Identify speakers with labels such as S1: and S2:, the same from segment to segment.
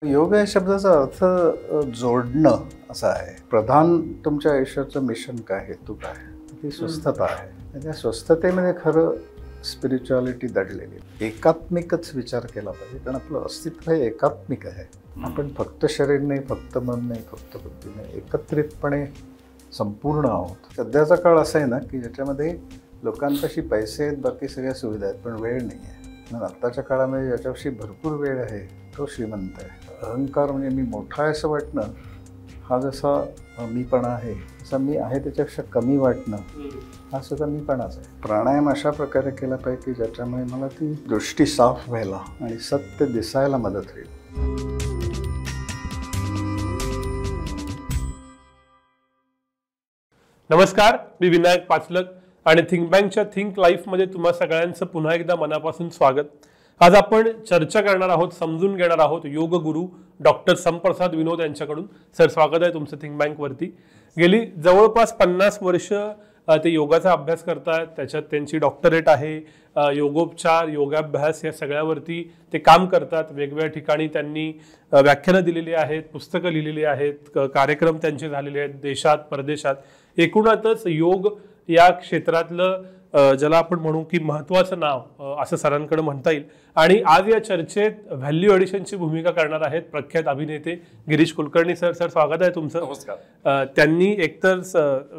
S1: योग या शब्दाचा अर्थ जोडणं असा आहे. प्रधान तुमच्या आयुष्याचं मिशन काय, हेतू काय, ती स्वस्थता आहे. आणि त्या स्वस्थतेमध्ये खरं स्पिरिच्युअलिटी दडलेली. एकात्मिकच विचार केला पाहिजे, कारण आपलं अस्तित्व हे एकात्मिक आहे. आपण फक्त शरीर नाही, फक्त मन नाही, फक्त बुद्धी नाही, एकत्रितपणे संपूर्ण आहोत. सध्याचा काळ असा आहे ना की ज्याच्यामध्ये लोकांपाशी पैसे आहेत, बाकी सगळ्या सुविधा आहेत, पण वेळ नाही आहे. म्हणून आत्ताच्या काळामध्ये ज्याच्यापाशी भरपूर वेळ आहे तो श्रीमंत आहे. अहंकार म्हणजे मी मोठा आहे असं वाटणं, हा जसा मीपणा आहे, तसा मी आहे त्याच्यापेक्षा कमी वाटणं, हा सुद्धा मीपणाच आहे. प्राणायाम अशा प्रकारे केला पाहिजे की ज्याच्यामुळे मला ती दृष्टी साफ व्हायला आणि सत्य दिसायला मदत होईल.
S2: नमस्कार, मी विनायक पाचलक आणि थिंक बँकच्या थिंक लाईफमध्ये तुम्हा सगळ्यांचं पुन्हा एकदा मनापासून स्वागत. आज आपण चर्चा करणार आहोत, समजून घेणार आहोत योग गुरु डॉक्टर समप्रसाद विनोद यांच्याकडून. सर, स्वागत आहे तुमचं थिंक बँकवरती. गेली जवळपास 50 वर्ष ते योगाचा अभ्यास करतात, त्याच्यात त्यांची डॉक्टरेट आहे. योगोपचार, योगाभ्यास या सगळ्यावरती ते काम करतात. वेगवेगळ्या ठिकाणी त्यांनी व्याख्यानं दिलेली आहेत, पुस्तकं लिहिलेली आहेत, कार्यक्रम त्यांचे झालेले आहेत देशात परदेशात. एकूणातच योग या क्षेत्रातलं ज्याला आपण म्हणू की महत्त्वाचं नाव असं सरांकडे म्हणता येईल. आणि आज या चर्चेत व्हॅल्यू ॲडिशनची भूमिका करणार आहेत प्रख्यात अभिनेते गिरीश कुलकर्णी सर. सर, स्वागत आहे तुमचं.
S3: नमस्कार.
S2: त्यांनी एकतर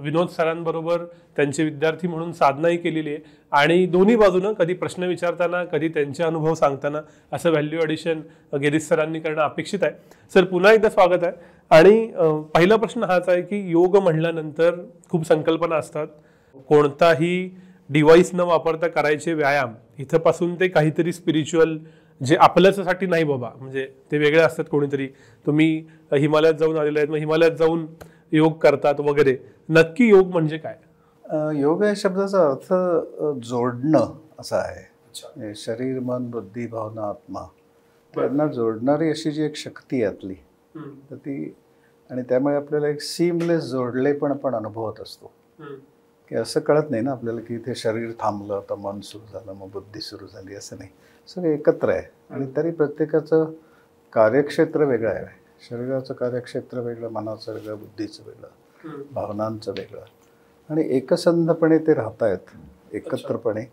S2: विनोद सरांबरोबर त्यांचे विद्यार्थी म्हणून साधनाही केलेली आहे आणि दोन्ही बाजूनं कधी प्रश्न विचारताना, कधी त्यांचे अनुभव सांगताना असं व्हॅल्यू ॲडिशन गिरीश सरांनी करणं अपेक्षित आहे. सर, पुन्हा एकदा स्वागत आहे. आणि पहिला प्रश्न हाच आहे की योग म्हणल्यानंतर खूप संकल्पना असतात. कोणताही डिव्हाइस न वापरता करायचे व्यायाम, इथंपासून ते काहीतरी स्पिरिच्युअल जे आपल्यासाठी नाही बाबा, म्हणजे ते वेगळे असतात. कोणीतरी तुम्ही हिमालयात जाऊन आलेले आहेत, मग हिमालयात जाऊन योग करतात वगैरे. नक्की योग म्हणजे काय?
S1: योग या शब्दाचा अर्थ जोडणं असा आहे. शरीर, मन, बुद्धी, भावना, आत्मा यांना जोडणारी अशी जी एक शक्ती आहे आपली, तर ती, आणि त्यामुळे आपल्याला एक सीमलेस जोडलेपण आपण अनुभवत असतो. की असं कळत नाही ना आपल्याला की इथे शरीर थांबलं तर मन सुरू झालं, मग बुद्धी सुरू झाली, असं नाही. सगळं एकत्र आहे. आणि तरी प्रत्येकाचं कार्यक्षेत्र वेगळं आहे. शरीराचं कार्यक्षेत्र वेगळं, मनाचं वेगळं, बुद्धीचं वेगळं, भावनांचं वेगळं, आणि एकसंधपणे ते राहत आहेत एकत्रपणे.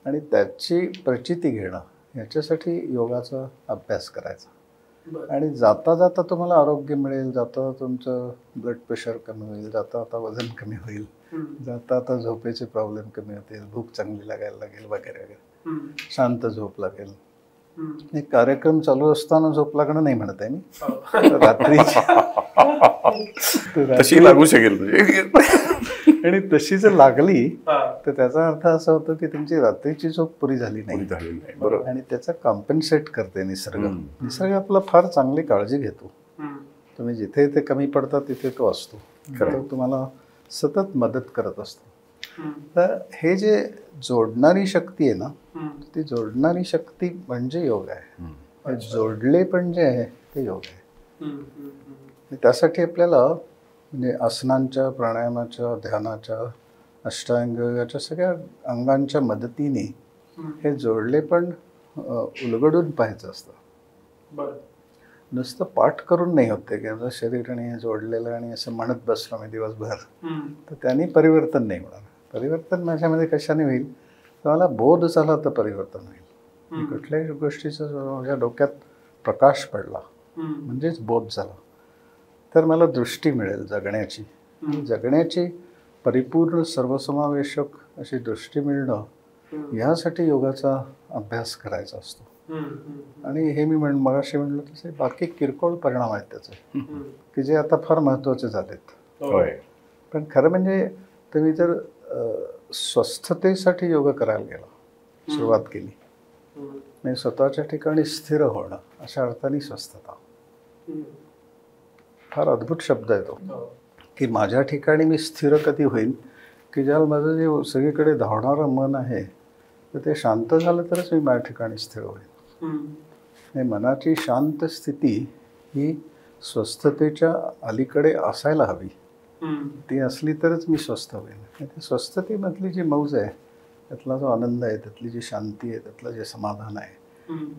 S1: आणि त्याची प्रचिती घेणं, याच्यासाठी योगाचा अभ्यास करायचा. आणि जाता जाता तुम्हाला आरोग्य मिळेल, जाता तुमचं ब्लड प्रेशर कमी होईल, जाता आता वजन कमी होईल, जाता आता झोपेचे प्रॉब्लेम कमी होतील, भूक चांगली लागायला लागेल वगैरे वगैरे, शांत झोप लागेल. एक कार्यक्रम चालू असताना झोप लागणं नाही म्हणत आहे मी,
S3: तशी लागू शकेल.
S1: आणि तशी जर लागली तर त्याचा अर्थ असा होतो की तुमची रात्रीची झोप पुरी झाली नाही.
S3: बरोबर.
S1: आणि त्याचा कॉम्पेन्सेट करते निसर्ग. निसर्ग आपला फार चांगली काळजी घेतो. तुम्ही जिथे ते कमी पडता तिथे तो असतो, तो तुम्हाला सतत मदत करत असतो. तर हे जे जोडणारी शक्ती आहे ना, ती जोडणारी शक्ती म्हणजे योग आहे. जोडले पण जे आहे ते योग आहे. त्यासाठी आपल्याला म्हणजे आसनांच्या, प्राणायामाच्या, ध्यानाच्या, अष्टांग याच्या सगळ्या अंगांच्या मदतीने हे जोडले पण उलगडून पाहायचं असतं. नुसतं पाठ करून नाही होते की आपलं शरीर आणि हे जोडलेलं आणि असं म्हणत बसलो मी दिवसभर, तर त्यांनी परिवर्तन नाही होणार. परिवर्तन माझ्यामध्ये कशाने होईल? तर मला बोध झाला तर परिवर्तन होईल. कुठल्याही गोष्टीचा माझ्या डोक्यात प्रकाश पडला म्हणजेच बोध झाला, तर मला दृष्टी मिळेल जगण्याची. जगण्याची परिपूर्ण सर्वसमावेशक अशी दृष्टी मिळणं, ह्यासाठी योगाचा अभ्यास करायचा असतो. आणि हे मी मगाशी म्हणलं तसे बाकी किरकोळ परिणाम आहेत त्याचे, की जे आता फार महत्त्वाचे झालेत. पण खरं म्हणजे तुम्ही जर स्वस्थतेसाठी योग करायला गेला, सुरुवात केली, आणि स्वतःच्या ठिकाणी स्थिर होणं, अशा अर्थाने स्वस्थता फार अद्भुत शब्द आहे तो. की माझ्या ठिकाणी मी स्थिर कधी होईल की ज्याला माझं जे सगळीकडे धावणारं मन आहे तर ते शांत झालं तरच मी माझ्या ठिकाणी स्थिर होईल. आणि मनाची शांत स्थिती ही स्वस्थतेच्या अलीकडे असायला हवी. ती असली तरच मी स्वस्थ होईल. ती स्वस्थतेमधली जी मौज आहे, त्यातला जो आनंद आहे, त्यातली जी शांती आहे, त्यातलं जे समाधान आहे,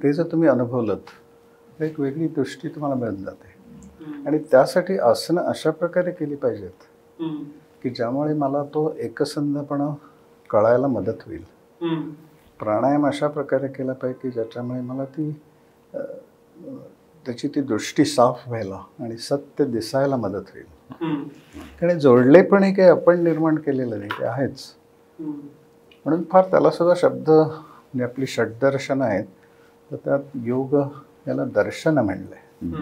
S1: ते जर तुम्ही अनुभवलंत तर एक वेगळी दृष्टी तुम्हाला मिळून जाते. आणि त्यासाठी आसनं अशा प्रकारे केली पाहिजेत की ज्यामुळे मला तो एकसंधपणा कळायला मदत होईल. प्राणायाम अशा प्रकारे केला पाहिजे की ज्याच्यामुळे मला त्याची ती दृष्टी साफ व्हायला आणि सत्य दिसायला मदत होईल. कारण जोडलेपण हे काही आपण निर्माण केलेलं नाही, ते आहेच. म्हणून फार त्याला सुद्धा शब्द म्हणजे आपली षड्दर्शनं आहेत, तर त्यात योग याला दर्शन म्हणलंय.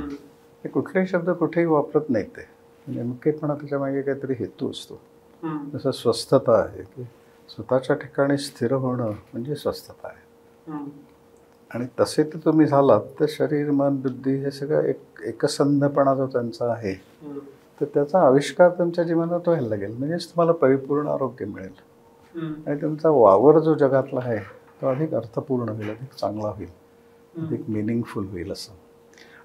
S1: हे कुठलेही शब्द कुठेही वापरत नाहीत, ते नेमकेपणा त्याच्यामागे काहीतरी हेतू असतो. जसं स्वस्थता आहे की स्वतःच्या ठिकाणी स्थिर होणं म्हणजे स्वस्थता आहे. आणि तसे तर तुम्ही झालात तर शरीर मन बुद्धी हे सगळं एकसंधपणा जो त्यांचा आहे तर त्याचा आविष्कार तुमच्या जीवनात व्हायला लागेल. म्हणजेच तुम्हाला परिपूर्ण आरोग्य मिळेल आणि तुमचा वावर जो जगातला आहे तो अधिक अर्थपूर्ण होईल, अधिक चांगला होईल, अधिक मिनिंगफुल होईल असं.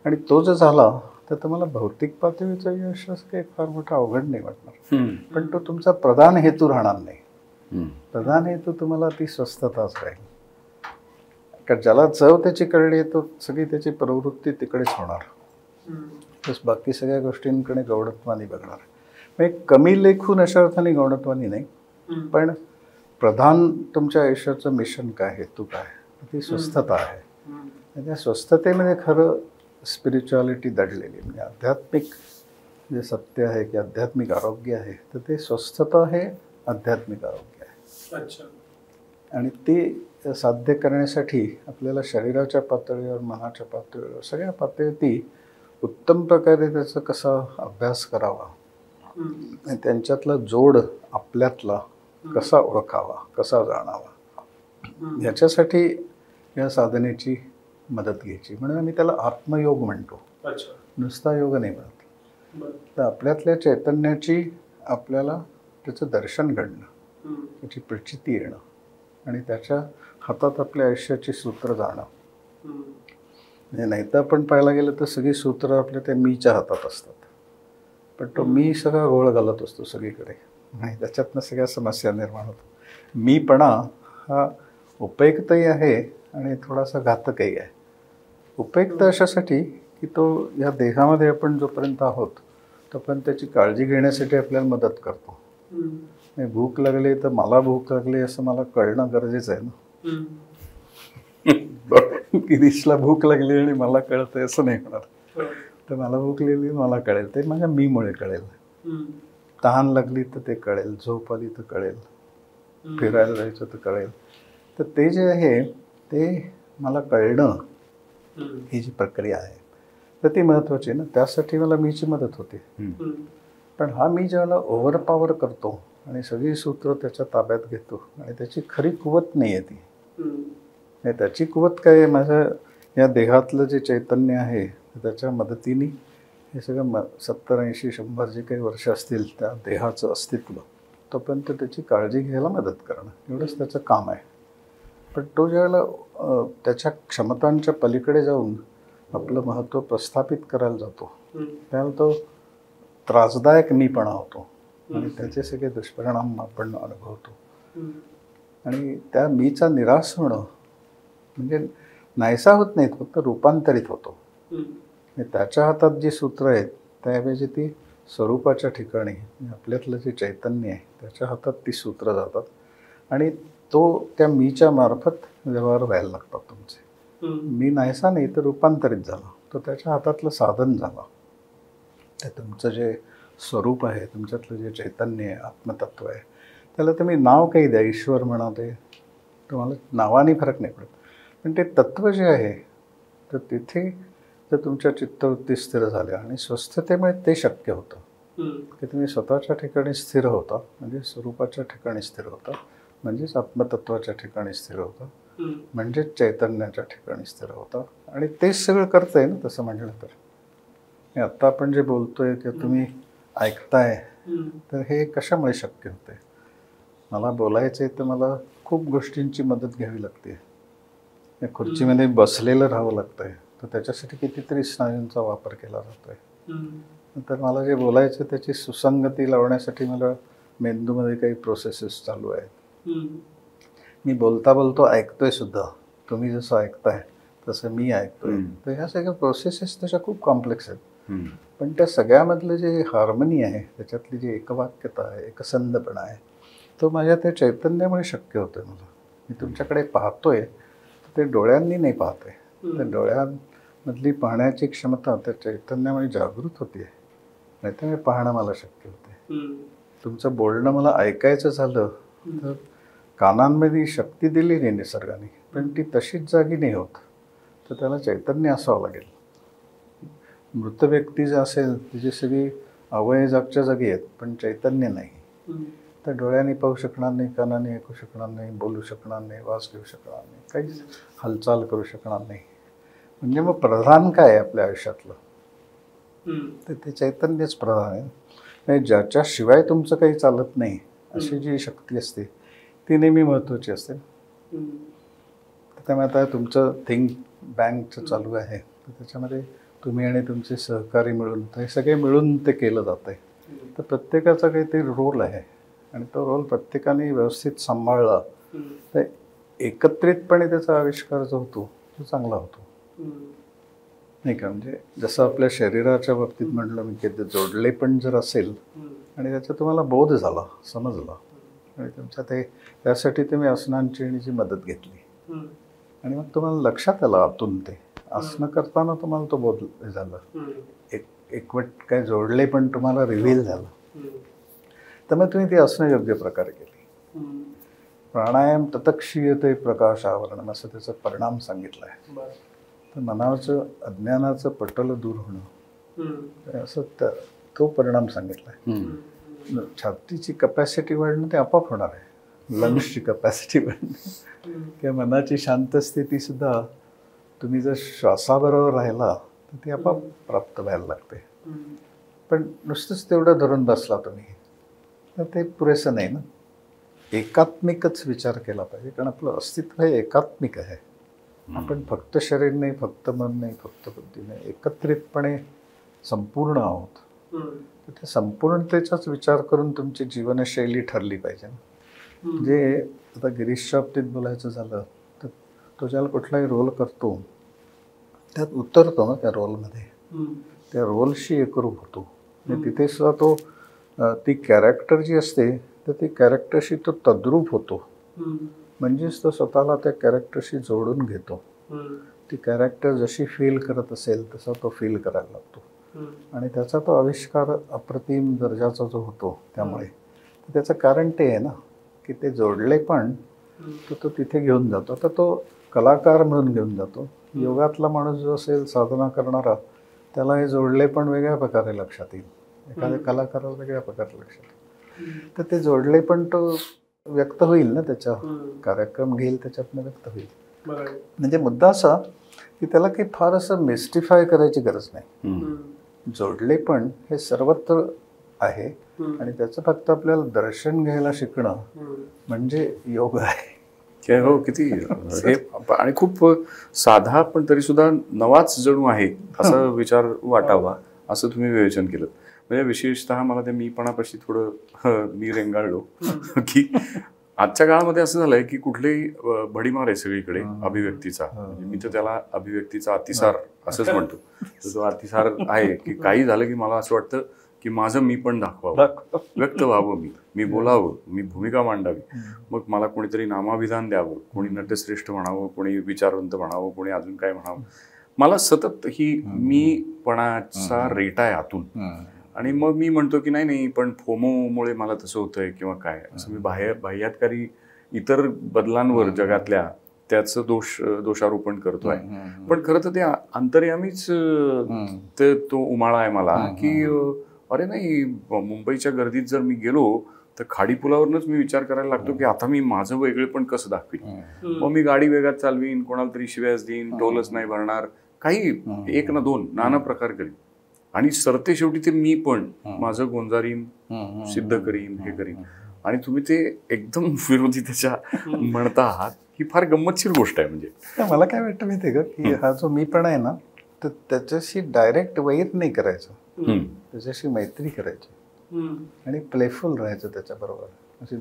S1: आणि तो जर झाला तर तुम्हाला भौतिक पातळीचं यश असं काही फार मोठा अवघड नाही वाटणार, पण तो तुमचा प्रधान हेतू राहणार नाही. प्रधान हेतू तुम्हाला ती स्वस्थताच राहील. कारण ज्याला चव त्याची कळली तो सगळी त्याची प्रवृत्ती तिकडेच होणार, बस बाकी सगळ्या गोष्टींकडे गौणत्वानी बघणार. म्हणजे कमी लेखून अशा अर्थाने गौणत्वानी नाही, पण प्रधान तुमच्या आयुष्याचं मिशन काय, हेतू काय, ती स्वस्थता आहे. आणि त्या स्वस्थतेमध्ये खरं स्पिरिच्युअलिटी दडलेली, म्हणजे आध्यात्मिक जे सत्य आहे की आध्यात्मिक आरोग्य आहे, तर ते स्वस्थता हे आध्यात्मिक आरोग्य आहे. आणि ते साध्य करण्यासाठी आपल्याला शरीराच्या पातळीवर, मनाच्या पातळीवर, सगळ्या पातळीवरती उत्तम प्रकारे त्याचा कसा अभ्यास करावा आणि त्यांच्यातला जोड आपल्यातला कसा ओळखावा, कसा जाणावा, याच्यासाठी या साधनेची मदत घ्यायची. म्हणून आम्ही त्याला आत्मयोग म्हणतो, नुसता योग नाही म्हणत. तर आपल्यातल्या चैतन्याची आपल्याला त्याचं दर्शन घडणं, त्याची प्रचिती येणं आणि त्याच्या हातात आपल्या आयुष्याची सूत्र जाणं. म्हणजे नाही तर आपण पाहायला गेलं तर सगळी सूत्र आपल्या त्या मीच्या हातात असतात, पण तो मी सगळा घोळ घालत असतो सगळीकडे आणि त्याच्यातनं सगळ्या समस्या निर्माण होतात. मीपणा हा उपयुक्तही आहे आणि थोडासा घातकही आहे. उपयुक्त अशासाठी की तो या देहामध्ये आपण जोपर्यंत आहोत तोपर्यंत त्याची काळजी घेण्यासाठी आपल्याला मदत करतो. भूक लागली तर मला भूक लागली असं मला कळणं गरजेचं आहे ना. गिरीशला भूक लागली आणि मला कळतंय असं नाही होणार. तर मला भूक लागली मला कळेल, ते माझ्या मीमुळे कळेल. तहान लागली तर ते कळेल, झोप आली तर कळेल, फिरायला जायचं तर कळेल. तर ते जे आहे ते मला कळणं ही जी प्रक्रिया आहे तर ती महत्त्वाची आहे ना. त्यासाठी मला मीची मदत होते. पण हा मी ज्याला ओव्हरपॉवर करतो आणि सगळी सूत्र त्याच्या ताब्यात घेतो आणि त्याची खरी कुवत नाही आहे ती. त्याची कुवत काय आहे, माझ्या या देहातलं जे चैतन्य आहे त्याच्या मदतीने हे सगळं 70, 80, 100 जे काही वर्ष असतील त्या देहाचं अस्तित्व तोपर्यंत त्याची काळजी घ्यायला मदत करणं एवढंच त्याचं काम आहे. पण तो ज्यावेळेला त्याच्या क्षमतांच्या पलीकडे जाऊन आपलं महत्त्व प्रस्थापित करायला जातो त्यावेळेला तो त्रासदायक मीपणा होतो आणि त्याचे सगळे दुष्परिणाम आपण अनुभवतो. आणि त्या मीचा निराश होणं म्हणजे नाहीसा होत नाहीत, फक्त रूपांतरित होतो. त्याच्या हातात जी सूत्र आहेत त्याऐवजी ती स्वरूपाच्या ठिकाणी आपल्यातलं जे चैतन्य आहे त्याच्या हातात ती सूत्र जातात आणि तो त्या मीच्या मार्फत व्यवहार व्हायला लागतात तुमचे. मी नाहीसा नाही तर रूपांतरित झाला, तो त्याच्या हातातलं साधन झाला. ते तुमचं जे स्वरूप आहे, तुमच्यातलं जे चैतन्य आहे, आत्मतत्व आहे, त्याला तुम्ही नाव काही द्या, ईश्वर म्हणा, ते तुम्हाला नावाने फरक नाही पडत. पण ते तत्त्व जे आहे तर तिथे जर तुमच्या चित्तवृत्ती स्थिर झाल्या आणि स्वस्थतेमुळे ते शक्य होतं की तुम्ही स्वतःच्या ठिकाणी स्थिर होता, म्हणजे स्वरूपाच्या ठिकाणी स्थिर होता, म्हणजेच आत्मतत्वाच्या ठिकाणी स्थिर होता, म्हणजेच चैतन्याच्या ठिकाणी स्थिर होता. आणि तेच सगळं करतंय ना तसं म्हटलं तर. आत्ता आपण जे बोलतोय किंवा तुम्ही ऐकताय तर हे कशामुळे शक्य होतंय. मला बोलायचं आहे तर मला खूप गोष्टींची मदत घ्यावी लागते. या खुर्चीमध्ये बसलेलं राहावं लागतंय तर त्याच्यासाठी कितीतरी स्नायूंचा वापर केला जातोय. नंतर मला जे बोलायचं त्याची सुसंगती लावण्यासाठी मला मेंदूमध्ये काही प्रोसेसेस चालू आहेत. मी बोलता बोलतो ऐकतोय सुद्धा. तुम्ही जसं ऐकताय तसं मी ऐकतोय. तर ह्या सगळ्या प्रोसेसेस तशा खूप कॉम्प्लेक्स आहेत. पण त्या सगळ्यामधलं जे हार्मनी आहे, त्याच्यातली जी एकवाक्यता आहे, एकसंधपणा आहे, तो माझ्या त्या चैतन्यामुळे शक्य होतोय. मला मी तुमच्याकडे पाहतोय ते डोळ्यांनी नाही पाहतोय. त्या डोळ्यांमधली पाहण्याची क्षमता त्या चैतन्यामुळे जागृत होतीये, नाही तर पाहणं मला शक्य होते. तुमचं बोलणं मला ऐकायचं झालं तर कानांमध्ये शक्ती दिली नाही निसर्गाने, पण ती तशीच जागी नाही होत. तर त्याला चैतन्य असावं लागेल. मृत व्यक्ती जे असेल तिची सगळी अवयव जागच्या जागी आहेत, पण चैतन्य नाही. तर डोळ्यांनी पाहू शकणार नाही, कानाने ऐकू शकणार नाही, बोलू शकणार नाही, वास घेऊ शकणार नाही, काहीच हालचाल करू शकणार नाही. म्हणजे मग प्रधान काय आहे आपल्या आयुष्यातलं? तर ते चैतन्यच प्रधान आहे. म्हणजे ज्याच्याशिवाय तुमचं काही चालत नाही अशी जी शक्ती असते ती नेहमी महत्त्वाची असते. त्यामुळे आता तुमचं थिंक बँकचं चालू आहे, तर त्याच्यामध्ये तुम्ही आणि तुमचे सहकारी मिळून हे सगळे मिळून ते केलं जातं आहे. तर प्रत्येकाचा काहीतरी रोल आहे आणि तो रोल प्रत्येकाने व्यवस्थित सांभाळला तर एकत्रितपणे त्याचा आविष्कार जो होतो तो चांगला होतो, नाही का? म्हणजे जसं आपल्या शरीराच्या बाबतीत म्हटलं मी की ते जोडले पण जर असेल आणि त्याचा तुम्हाला बोध झाला, समजला आणि तुमच्या ते त्यासाठी तुम्ही आसनांची आणि जी मदत घेतली आणि मग तुम्हाला लक्षात आलं आतून ते आसनं करताना तुम्हाला तो बोध झाला, एकवट काय जोडले पण तुम्हाला रिव्हील झालं. तर मग तुम्ही ती आसनं योग्य प्रकारे केली. प्राणायाम ततक्षीयते प्रकाश आवरण असं त्याचा परिणाम सांगितला आहे. तर मनाचं अज्ञानाचं पटल दूर होणं असं तो परिणाम सांगितला आहे. छातीची कपॅसिटी वाढणं ते आपोआप होणार आहे. लंग्सची कपॅसिटी वाढणं किंवा मनाची शांत स्थिती सुद्धा तुम्ही जर श्वासाबरोबर राहिला तर ती आपोआप प्राप्त व्हायला लागते. पण नुसतंच तेवढं धरून बसला तुम्ही तर ते पुरेसं नाही ना. एकात्मिकच विचार केला पाहिजे, कारण आपलं अस्तित्व हे एकात्मिक आहे. आपण फक्त शरीर नाही, फक्त मन नाही, फक्त बुद्धी नाही, एकत्रितपणे संपूर्ण आहोत. तर त्या संपूर्णतेचाच विचार करून तुमची जीवनशैली ठरली पाहिजे. म्हणजे आता गिरीशच्या बाबतीत बोलायचं झालं तर तो ज्याला कुठलाही रोल करतो त्यात उतरतो ना, त्या रोलमध्ये त्या रोलशी एकरूप होतो. तिथे सुद्धा तो ती कॅरेक्टर जी असते तर ती कॅरेक्टरशी तो तद्रूप होतो. म्हणजेच तो स्वतःला त्या कॅरेक्टरशी जोडून घेतो. ती कॅरेक्टर जशी फील करत असेल तसा तो फील करायला लागतो आणि त्याचा तो आविष्कार अप्रतिम दर्जाचा जो होतो. त्यामुळे त्याचं कारण ते आहे ना की ते जोडले पण तो तिथे घेऊन जातो. आता तो कलाकार म्हणून घेऊन जातो. योगातला माणूस जो असेल साधना करणारा त्याला हे जोडले पण वेगळ्या प्रकारे लक्षात येईल, एखाद्या कलाकाराला वेगळ्या प्रकारे लक्षात येईल. तर ते जोडले पण तो व्यक्त होईल ना, त्याच्या कार्यक्रम घेईल त्याच्यातनं व्यक्त होईल. म्हणजे मुद्दा असा की त्याला काही फार असं मिस्टिफाय करायची गरज नाही. जोडले पण हे सर्वत्र आहे आणि त्याचं फक्त आपल्याला दर्शन घ्यायला शिकणं म्हणजे योग आहे.
S3: हो, किती हे आणि खूप साधा पण तरी सुद्धा नवाच जणू आहे असा विचार वाटावा असं तुम्ही विवेचन केलं. म्हणजे विशेषतः मला ते मीपणापाशी थोडं मी रेंगाळलो की आजच्या काळामध्ये असं झालंय की कुठलेही भडीमार आहे सगळीकडे अभिव्यक्तीचा. म्हणजे मी तर त्याला अभिव्यक्तीचा अतिसार असंच म्हणतो. तर तो अतिसार आहे की काही झालं की मला असं वाटतं की माझं मी पण दाखवावं, व्यक्त व्हावं, मी बोलावं, मी भूमिका मांडावी. मग मला कोणीतरी नामाभिधान द्यावं, कोणी नटश्रेष्ठ म्हणावं, कोणी विचारवंत म्हणावं, कोणी अजून काय म्हणावं. मला सतत ही मीपणाचा रेटा आहे आतून. आणि मग मी म्हणतो की नाही पण फोमोमुळे मला तसं होतंय किंवा काय असं मी बाह्यातकारी इतर बदलांवर जगातल्या त्याचं दोषारोपण करतोय. पण खरं तर ते अंतर्यामीच ते तो उमाळा आहे मला की अरे नाही, मुंबईच्या गर्दीत जर मी गेलो तर खाडीपुलावरूनच मी विचार करायला लागतो की आता मी माझं वेगळेपण कसं दाखवीन. मग मी गाडी वेगात चालवीन, कोणाला तरी शिव्यास देईन, टोलच नाही भरणार, काही एक ना दोन नाना प्रकार करीन आणि सरते शेवटी ते मी पण माझं गोंजारीन, सिद्ध करीन, हे करीन. आणि तुम्ही ते एकदम विरोधी त्याच्या म्हणता आहात. ही फार गंमतशीर गोष्ट आहे. म्हणजे
S1: मला काय वाटतं माहिती आहे का की हा जो मी पण आहे ना तर त्याच्याशी डायरेक्ट वैर नाही करायचं, त्याच्याशी मैत्री करायची आणि प्लेफुल राहायचं त्याच्याबरोबर, अशी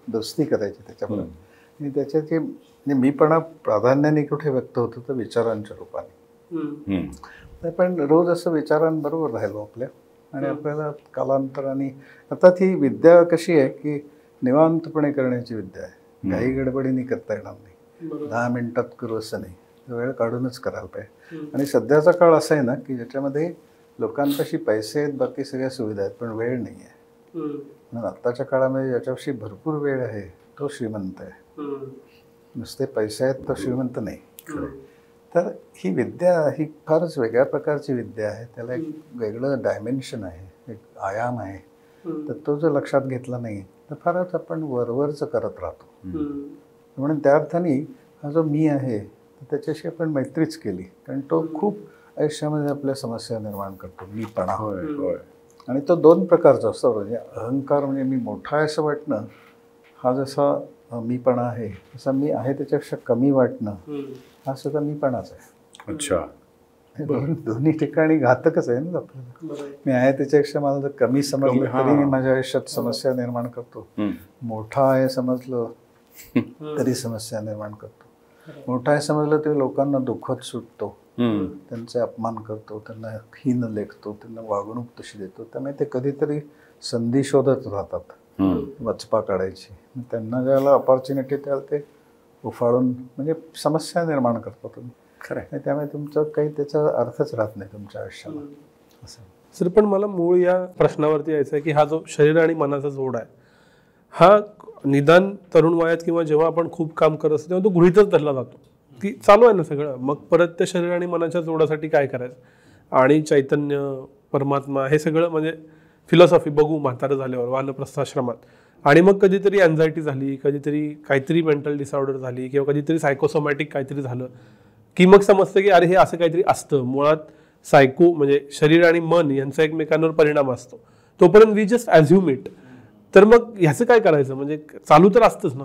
S1: दोस्ती करायची त्याच्याबरोबर. आणि त्याच्यात म्हणजे मीपणा प्राधान्याने कुठे व्यक्त होतं तर विचारांच्या रूपाने. पण रोज असं विचारांबरोबर राहिलो आपल्या आणि आपल्याला कालांतराने आता ती विद्या कशी आहे की निवांतपणे करण्याची विद्या आहे. घाई गडबडीने करता येणार नाही. 10 मिनिटात करू असं नाही, वेळ काढूनच करायला पाहिजे. आणि सध्याचा काळ असा आहे ना की ज्याच्यामध्ये लोकांपाशी पैसे आहेत, बाकी सगळ्या सुविधा आहेत, पण वेळ नाही आहे. म्हणून आत्ताच्या काळामध्ये ज्याच्यापाशी भरपूर वेळ आहे तो श्रीमंत आहे. नुसते पैसे आहेत तो श्रीमंत नाही. तर ही विद्या ही फारच वेगळ्या प्रकारची विद्या आहे. त्याला एक वेगळं डायमेन्शन आहे, एक आयाम आहे. तर तो जर लक्षात घेतला नाही तर फारच आपण वरवरचं करत राहतो. म्हणून त्या अर्थाने हा जो मी आहे त्याच्याशी आपण मैत्रीच केली, कारण तो खूप आयुष्यामध्ये आपल्या समस्या निर्माण करतो. मीपणा आणि तो 2 प्रकारचा असतो. म्हणजे अहंकार म्हणजे मी मोठा आहे असं वाटणं, हा जसा मीपणा आहे, तसा मी आहे त्याच्यापेक्षा कमी वाटणं हा सुद्धा मीपणाच आहे.
S3: अच्छा.
S1: दोन्ही ठिकाणी घातकच आहे ना आपल्याला. मी आहे त्याच्यापेक्षा मला जर कमी समजलं तरी मी माझ्या आयुष्यात समस्या निर्माण करतो. मोठा आहे समजलं तरी समस्या निर्माण करतो. मोठा आहे समजलं तरी लोकांना दुःखत सुटतो, त्यांचे अपमान करतो, त्यांना हीन लेखतो, त्यांना वागणूक तशी देतो. त्यामुळे ते कधीतरी संधी शोधत राहतात वचपा काढायची. त्यांना ज्याला अपॉर्च्युनिटी त्याला ते उफाळून म्हणजे समस्या निर्माण करतो तुम्ही. खरं. त्यामुळे तुमचं काही त्याचा अर्थच राहत नाही तुमच्या आयुष्याला असं.
S2: सर पण मला मूळ या प्रश्नावरती यायचं आहे की हा जो शरीर आणि मनाचा जोड आहे हा निदान तरुण वयात किंवा जेव्हा आपण खूप काम करत असतो तेव्हा तो गृहीतच धरला जातो की चालू आहे ना सगळं, मग परत त्या शरीर आणि मनाच्या जोडासाठी काय करायचं. आणि चैतन्य परमात्मा हे सगळं म्हणजे फिलॉसॉफी बघू म्हातारं झाल्यावर वानप्रस्थाश्रमात. आणि मग कधीतरी अँझायटी झाली, कधीतरी काहीतरी मेंटल डिसऑर्डर झाली किंवा कधीतरी सायकोसोमॅटिक काहीतरी झालं की मग समजतं की अरे हे असं काहीतरी असतं. मुळात सायको म्हणजे शरीर आणि मन यांचा एकमेकांवर परिणाम असतो. तोपर्यंत वी जस्ट ॲझ्युम इट. तर मग ह्याचं काय करायचं, म्हणजे चालू तर असतंच ना.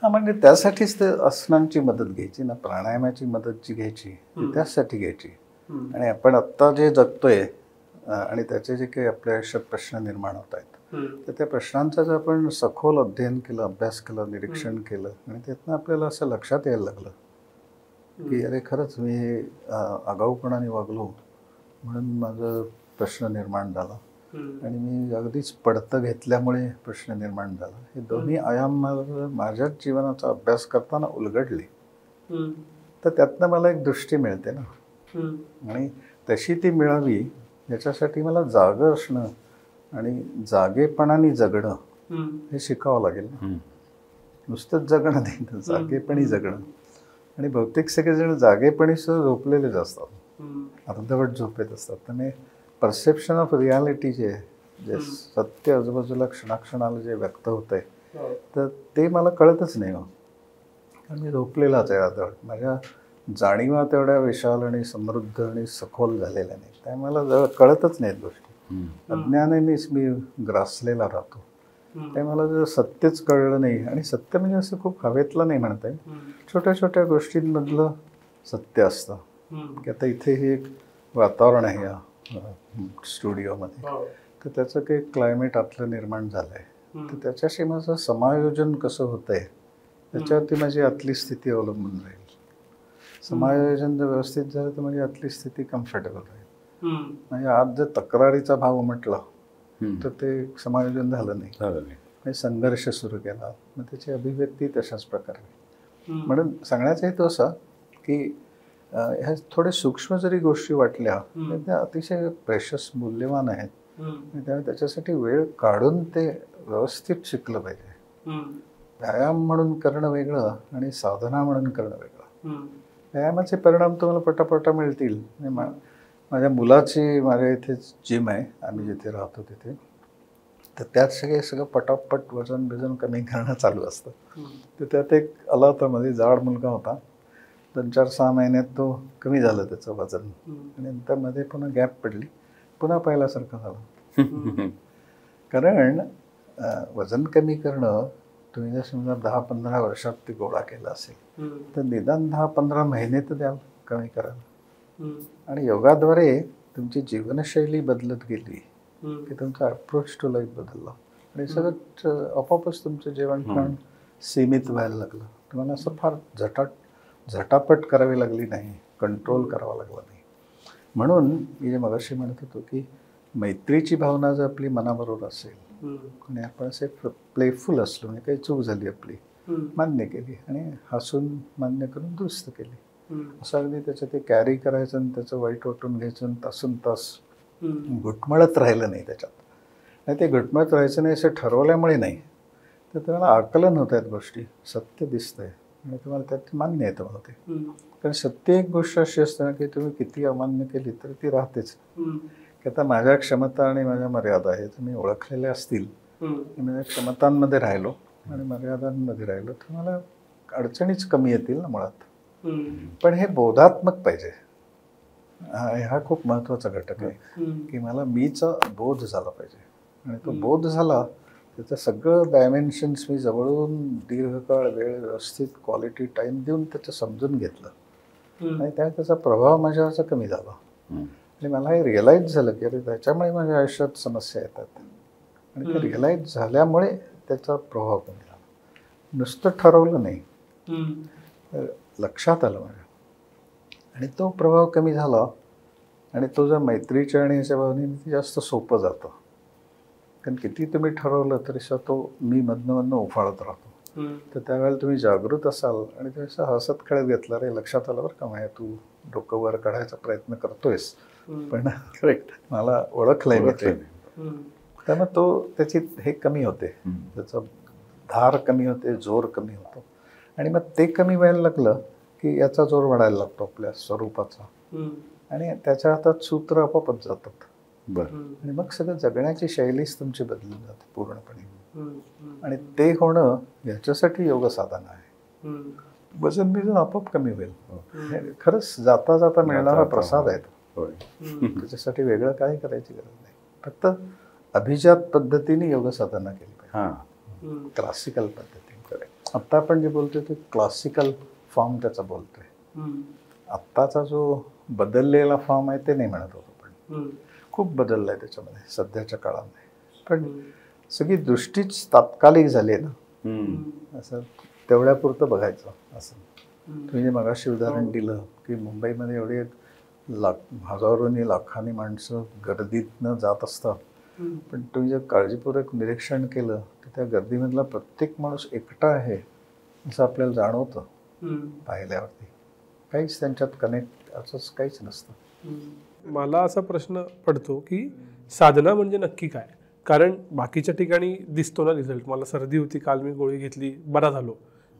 S1: हा म्हणजे त्यासाठीच ते आसनांची मदत घ्यायची ना, प्राणायामाची मदत जी घ्यायची त्यासाठी घ्यायची. आणि आपण आत्ता जे जगतोय आणि त्याचे जे काही आपल्या आयुष्यात प्रश्न निर्माण होत आहेत तर त्या प्रश्नांचा जर आपण सखोल अध्ययन केलं, अभ्यास केला, निरीक्षण केलं आणि त्यातनं आपल्याला असं लक्षात यायला लागलं की अरे खरंच मी हे आगाऊपणाने वागलो म्हणून माझं प्रश्न निर्माण झाला आणि मी अगदीच पडतं घेतल्यामुळे प्रश्न निर्माण झाला. हे दोन्ही आयाम माझ्या जीवनाचा अभ्यास करताना उलगडले तर त्यातनं मला एक दृष्टी मिळते ना. आणि तशी ती मिळावी याच्यासाठी मला जागं असणं आणि जागेपणाने जगणं हे शिकावं लागेल ना. नुसतंच जगणं नाही तर जागेपणी जगणं. आणि बहुतेक सगळेजण जागेपणी सुद्धा झोपलेलेच असतात, अर्धवट झोपेत असतात. त्यामुळे परसेप्शन ऑफ रियालिटी जे सत्य आजूबाजूला क्षणाक्षणाला जे व्यक्त होत आहे तर ते मला कळतच नाही. कारण मी झोपलेलाच आहे अर्धवट. माझ्या जाणीवा तेवढ्या विशाल आणि समृद्ध आणि सखोल झालेल्या नाही, त्यामुळे मला कळतच नाहीत गोष्टी. अज्ञानानेच मी ग्रासलेला राहतो. ते मला जर सत्यच कळलं नाही, आणि सत्य म्हणजे असं खूप हवेतलं नाही म्हणता येईल, छोट्या छोट्या गोष्टींमधलं सत्य असतं. की आता इथे हे एक वातावरण आहे या स्टुडिओमध्ये तर त्याचं काही क्लायमेट आतलं निर्माण झालं आहे तर त्याच्याशी माझं समायोजन कसं होतं आहे त्याच्यावरती माझी आतली स्थिती अवलंबून राहील. समायोजन जर व्यवस्थित झालं तर माझी आतली स्थिती कम्फर्टेबल राहील. म्हणजे आज जर तक्रारीचा भाव म्हटला तर ते समायोजन झालं नाही, संघर्ष सुरू केला, मग त्याची अभिव्यक्ती तशाच प्रकारे. म्हणून सांगण्याचा हेतू असा की ह्या थोडे सूक्ष्म जरी गोष्टी वाटल्या तर त्या अतिशय प्रेशस मूल्यवान आहेत. त्यामुळे त्याच्यासाठी वेळ काढून ते व्यवस्थित शिकलं पाहिजे. व्यायाम म्हणून करणं वेगळं आणि साधना म्हणून करणं वेगळं. व्यायामाचे परिणाम तुम्हाला पटापटा मिळतील. माझ्या मुलाची माझ्या इथे जिम आहे, आम्ही जिथे राहतो तिथे, तर त्यात सगळं पटापट वजन बिजन कमी करणं चालू असतं. तर त्यात एक आला होता मध्ये जाड मुलगा होता, 2-4-6 महिन्यात तो कमी झालं त्याचं वजन, आणि नंतर मध्ये पुन्हा गॅप पडली, पुन्हा पहिल्यासारखं झालं. कारण वजन कमी करणं तुम्ही जर समजा 10-15 वर्षात ते गोळा केला असेल तर निदान 10-15 महिने तर द्याल कमी करायला. आणि योगाद्वारे तुमची जीवनशैली बदलत गेली की तुमचा अप्रोच टू लाईफ बदलला आणि सगळं आपोआपच तुमचं जेवण खाण सीमित व्हायला लागलं. तुम्हाला असं फार झटापट करावी लागली नाही, कंट्रोल करावा लागला नाही. म्हणून मी जे मगाशी म्हणत होतो की मैत्रीची भावना जर आपली मनाबरोबर असेल आणि आपण असे प्लेफुल असलो, म्हणजे काही चूक झाली आपली मान्य केली आणि हसून मान्य करून दुरुस्त केली, असं अगदी त्याचं ते कॅरी करायचं आणि त्याचं वाईट वाटून घ्यायचं आणि तासून तास घुटमळत राहिलं नाही त्याच्यात. नाही ते घुटमळत राहायचं नाही असं ठरवल्यामुळे नाही, तर तुम्हाला आकलन होत आहेत गोष्टी, सत्य दिसतंय आणि तुम्हाला त्यात मान्य येतं मला ते. कारण सत्य एक गोष्ट अशी असते ना की तुम्ही किती अमान्य केली तर ती राहतेच. की आता माझ्या क्षमता आणि माझ्या मर्यादा आहेत मी ओळखलेल्या असतील, माझ्या क्षमतांमध्ये राहिलो आणि मर्यादांमध्ये राहिलो तर मला अडचणीच कमी येतील ना मुळात. पण हे बोधात्मक पाहिजे, हा खूप महत्त्वाचा घटक आहे की मला मीचा बोध झाला पाहिजे. आणि तो बोध झाला त्याचं सगळं डायमेन्शन्स मी जवळून दीर्घकाळ वेळ व्यवस्थित क्वालिटी टाईम देऊन त्याचं समजून घेतलं आणि त्याचा प्रभाव माझ्यावरचा कमी झाला. आणि मला हे रिअलाईज झालं की अरे त्याच्यामुळे माझ्या आयुष्यात समस्या येतात आणि ते रिअलाईज झाल्यामुळे त्याचा प्रभाव कमी झाला. नुसतं ठरवलं नाही, तर लक्षात आलं माझ्या आणि तो प्रभाव कमी झाला. आणि तो जर मैत्रीच्या आणि याच्या भावनेने जास्त सोपं जातं. कारण किती तुम्ही ठरवलं तरी तो मी मधनं उफाळत राहतो. तर त्यावेळेला तुम्ही जागृत असाल आणि ते असं हसत खेळत घेतलं, रे लक्षात आलं बरं का माया तू डोकं वर काढायचा प्रयत्न करतोयस पण करेक्ट मला ओळखलंय मी ते. त्यामुळे तो त्याची हे कमी होते, त्याचं धार कमी होते, जोर कमी होतो. आणि मग ते कमी व्हायला लागलं की याचा जोर वाढायला लागतो आपल्या स्वरूपाचा आणि त्याच्या हातात सूत्र आपोआपच जातात.
S3: बरं.
S1: आणि मग सगळं जगण्याची शैलीच तुमची बदलून जाते पूर्णपणे. आणि ते होणं याच्यासाठी योग साधना आहे. वजन बिजन आपोआप कमी होईल. हे खरंच जाता जाता मिळणारा प्रसाद आहे तो. त्याच्यासाठी वेगळं काही करायची गरज नाही, फक्त अभिजात पद्धतीने योग साधना केली पाहिजे, क्लासिकल पद्धतीने. आत्ता आपण जे बोलतोय ते क्लासिकल फॉर्म त्याचा बोलतोय. आत्ताचा जो बदललेला फॉर्म आहे ते नाही म्हणत होतो, पण खूप बदलला आहे त्याच्यामध्ये सध्याच्या काळामध्ये. पण सगळी दृष्टीच तात्कालिक झाली आहे ना, असं तेवढ्यापुरतं बघायचं. असं तुम्ही जे मगाशी उदाहरण दिलं की मुंबईमध्ये एवढे हजारोनी लाखांनी माणसं गर्दीतनं जात असतात, पण तुम्ही जर काळजीपूर्वक निरीक्षण केलं तर त्या गर्दीमधला प्रत्येक माणूस एकटा आहे असं आपल्याला जाणवतं पाहिल्यावरती. काहीच त्यांच्यात कनेक्ट असंच काहीच नसतं.
S2: मला असा प्रश्न पडतो की साधना म्हणजे नक्की काय? कारण बाकीच्या ठिकाणी दिसतो ना रिझल्ट. मला सर्दी होती, काल मी गोळी घेतली, बरा झालो,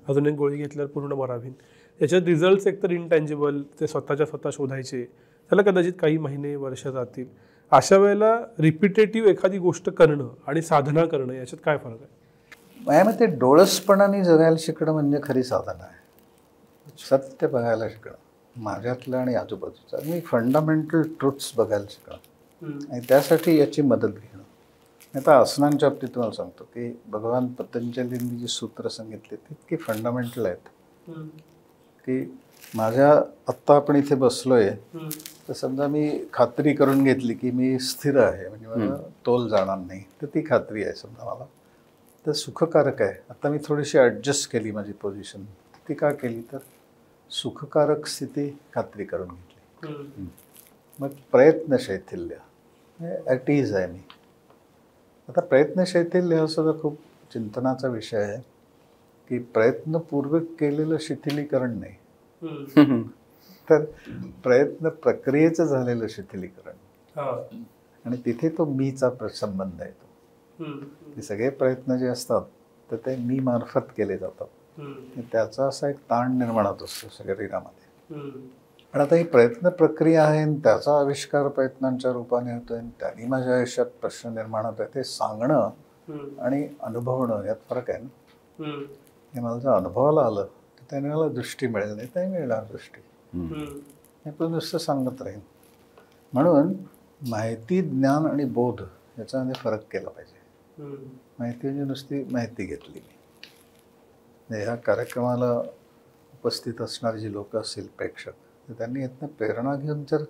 S2: अजून एक गोळी घेतल्यावर पूर्ण बरा होईल. याच्यात रिझल्ट्स एकतर इनटँजिबल, ते स्वतः शोधायचे, त्याला कदाचित काही महिने वर्ष जातील. अशा वेळेला रिपिटेटिव्ह एखादी गोष्ट करणं आणि साधना करणं याच्यात काय फरक आहे?
S1: माझ्या मते डोळसपणाने जगायला शिकणं म्हणजे खरी साधना आहे. सत्य बघायला शिकणं माझ्यातलं आणि आजूबाजूचं, मी फंडामेंटल ट्रुथ्स बघायला शिकणं आणि त्यासाठी याची मदत घेणं. आता आसनांच्या बाबतीत तुम्हाला सांगतो की भगवान पतंजलींनी जी सूत्र सांगितली ती इतकी फंडामेंटल आहेत की माझ्या आत्ता आपण इथे बसलोय तर समजा मी खात्री करून घेतली की मी स्थिर आहे, म्हणजे मला तोल जाणार नाही, तर ती खात्री आहे समजा मला, तर सुखकारक आहे. आता मी थोडीशी ॲडजस्ट केली माझी पोझिशन, ती का केली तर सुखकारक स्थिती खात्री करून घेतली. मग प्रयत्न शैथिल्य ॲट इज आहे मी. आता प्रयत्न शैथिल्य हा सुद्धा खूप चिंतनाचा विषय आहे की प्रयत्नपूर्वक केलेलं शिथिलीकरण नाही, तर प्रयत्न प्रक्रियेचं झालेलं शिथिलीकरण. आणि तिथे तो मीचा संबंध येतो. ते सगळे प्रयत्न जे असतात तर ते मी मार्फत केले जातात. त्याचा असा एक ताण निर्माण होत असतो शरीरामध्ये. पण आता ही प्रयत्न प्रक्रिया आहे आणि त्याचा आविष्कार प्रयत्नांच्या रूपाने होतोय आणि त्यांनी माझ्या आयुष्यात प्रश्न निर्माण होत आहे, ते सांगणं आणि अनुभवणं यात फरक आहे ना. हे मला जर अनुभवाला आलं तर त्याने मला दृष्टी मिळेल, नाही तर मिळणार दृष्टी. हे पण नुसतं सांगत राहील. म्हणून माहिती, ज्ञान आणि बोध याच्यामध्ये फरक केला पाहिजे. माहिती म्हणजे नुसती माहिती घेतली मी. ह्या कार्यक्रमाला उपस्थित असणारी जी लोक असतील प्रेक्षक, तर त्यांनी यातनं प्रेरणा घेऊन जर